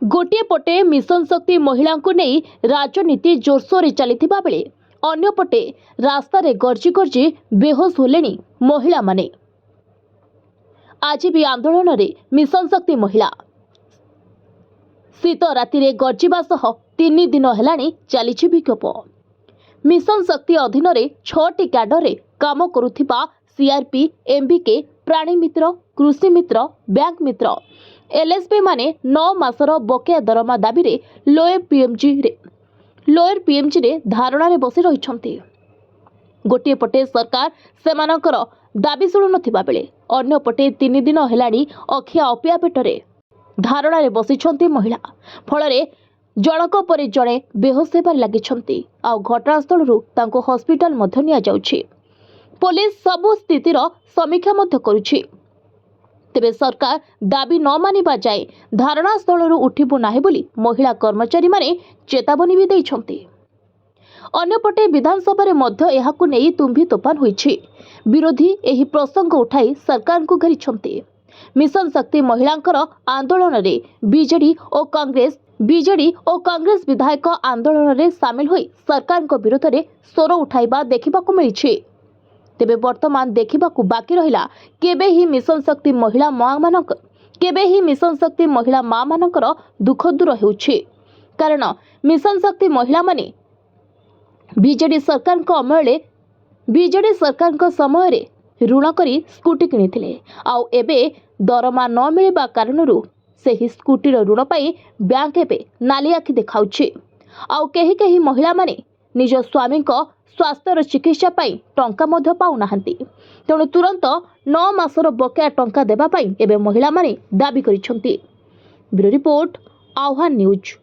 गोटे पटे मिशन शक्ति महिला को नहीं राजनीति जोरसोर चलता बेले अन्यपटे रास्तार गर्जी गर्जी बेहोश होलेनी महिला माने। आज भी आंदोलन रे मिशन शक्ति महिला शीत राति गर्जिबा सह 3 दिन हेलानी चली विक्षोभ। मिशन शक्ति अधीन रे 6टी क्याडर रे काम करुथिबा सीआरपी, एमबीके, प्राणी मित्र, कृषि मित्र, बैंक मित्र, एलएसपी माने 9 मासर बकेया दरमा दाबी रे लोयर पीएमजी रे धारणा रे बसी रहिछंती। गोटे पटे सरकार सेमानकर दाबी शुणु नथिबा बेले अन्य पटे 3 दिन हेलानी अखिया अपिया पेटरे धारणा रे बसिछंती महिला। फलरे जनक परे जणे बेहोश हेबार लागिछंती आ घटनास्थल तांको हॉस्पिटल मध्य निया जाउछि। पुलिस सबु स्थितिर समीक्षा मध्य करुछि। तेबे सरकार दाबी न मानिबा जाए धारणा स्थल उठिबु नाही बोली महिला कर्मचारी माने चेतावनी भी दैछंती। अन्यपटे विधानसभा रे मध्य एहाकु नेई तुम्भी तोफान होईछि। विरोधी एही प्रसंग उठाई सरकार को घेरिछंती। मिशन शक्ति महिलांकर आंदोलन रे बीजेडी और कांग्रेस विधायक आंदोलन रे शामिल होई सरकार को विरोध रे स्वर उठाइबा देखिबा को मिलिछि। तेबे वर्तमान देखिबा बाकी रहिला केबे ही मिशन शक्ति महिला मां मानकर दुख दूर हेउछि। कारण मिशन शक्ति महिला माने बीजेडी सरकार को समय रे ऋण करी स्कूटी किनिथिले आउ एबे दरमा न मिलिबा कारणरू सेही स्कूटी रो ऋण पाई बैंक एबे नाली आखि देखाउछि। आउ केही महिला माने निज स्वामी को स्वास्थ्यर चिकित्सा पाई टंका मध्य पाउ नाहंती। तेणु तुरंत 9 मासर बकेया टंका देबा पाई एबे महिला माने दाबी करिसंती। ब्यूरो रिपोर्ट, आह्वान न्यूज।